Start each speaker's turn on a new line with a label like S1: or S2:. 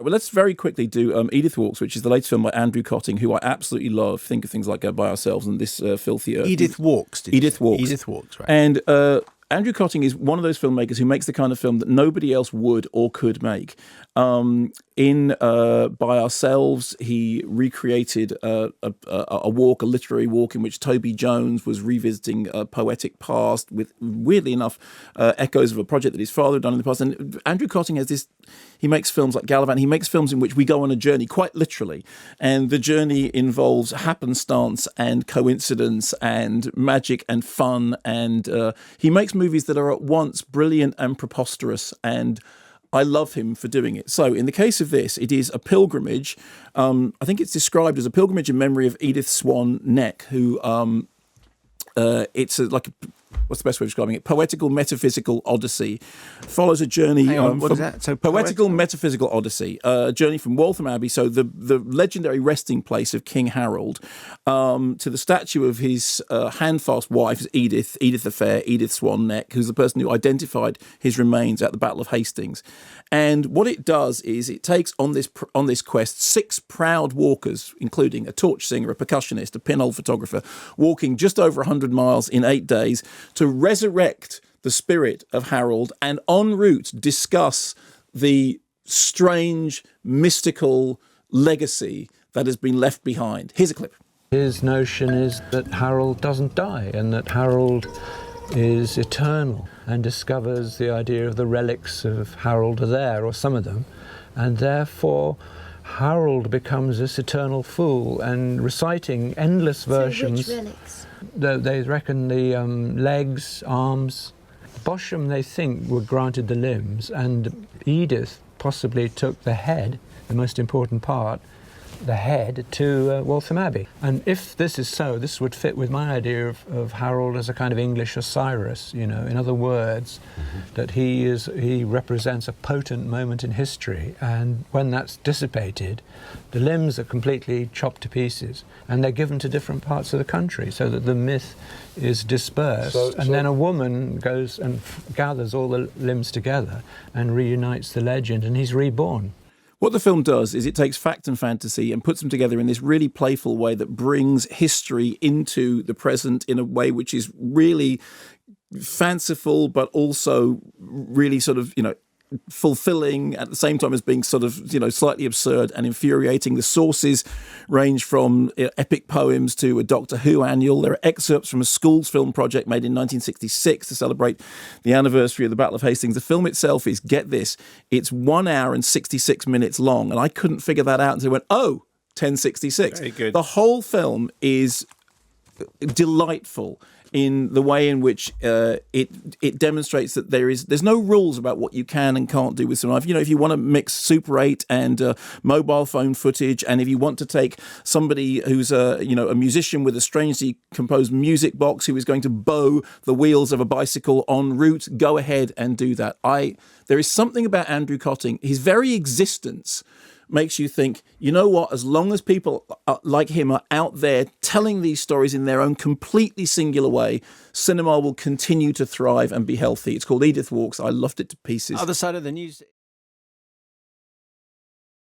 S1: well, let's very quickly do Edith Walks, which is the latest film by Andrew Cotting, who I absolutely love. Think of things like By Ourselves and This Filthy Earth.
S2: Edith Walks.
S1: Edith Walks.
S2: Edith Walks, right.
S1: And Andrew Cotting is one of those filmmakers who makes the kind of film that nobody else would or could make. In By Ourselves, he recreated a walk, a literary walk, in which Toby Jones was revisiting a poetic past with, weirdly enough, echoes of a project that his father had done in the past. And Andrew Cotting has this, he makes films like Gallivant, he makes films in which we go on a journey, quite literally. And the journey involves happenstance and coincidence and magic and fun. And he makes movies that are at once brilliant and preposterous, and I love him for doing it. So in the case of this, it is a pilgrimage. I think it's described as a pilgrimage in memory of Edith Swan Neck, who what's the best way of describing it? Poetical metaphysical odyssey. Follows a journey.
S2: Hang on, what is that? So
S1: poetical metaphysical odyssey. A journey from Waltham Abbey, so the legendary resting place of King Harold, to the statue of his handfast wife, Edith the Fair, Edith Swan Neck, who's the person who identified his remains at the Battle of Hastings. And what it does is it takes on this quest 6 proud walkers, including a torch singer, a percussionist, a pinhole photographer, walking just over 100 miles in 8 days to resurrect the spirit of Harold and en route discuss the strange, mystical legacy that has been left behind. Here's a clip.
S3: His notion is that Harold doesn't die and that Harold is eternal, and discovers the idea of the relics of Harold are there, or some of them, and therefore Harold becomes this eternal fool and reciting endless versions.
S4: So which relics?
S3: They reckon the legs, arms. Bosham, they think, were granted the limbs, and Edith possibly took the head, the most important part, the head, to Waltham Abbey. And if this is so, this would fit with my idea of Harold as a kind of English Osiris, you know, in other words, that he represents a potent moment in history, and when that's dissipated, the limbs are completely chopped to pieces, and they're given to different parts of the country so that the myth is dispersed. And then a woman goes and gathers all the limbs together and reunites the legend, and he's reborn.
S1: What the film does is it takes fact and fantasy and puts them together in this really playful way that brings history into the present in a way which is really fanciful, but also really sort of, fulfilling at the same time as being sort of, slightly absurd and infuriating. The sources range from epic poems to a Doctor Who annual. There are excerpts from a schools film project made in 1966 to celebrate the anniversary of the Battle of Hastings. The film itself is, get this, it's 1 hour and 66 minutes long. And I couldn't figure that out until I went, 1066.
S2: Very good.
S1: The whole film is delightful in the way in which it demonstrates that there's no rules about what you can and can't do with cinema. If you want to mix Super 8 and mobile phone footage, and if you want to take somebody who's a musician with a strangely composed music box who is going to bow the wheels of a bicycle en route, go ahead and do that. There is something about Andrew Cotting, his very existence makes you think, you know what, as long as people like him are out there telling these stories in their own completely singular way, cinema will continue to thrive and be healthy. It's called Edith Walks. I loved it to pieces.
S2: Other side of the news.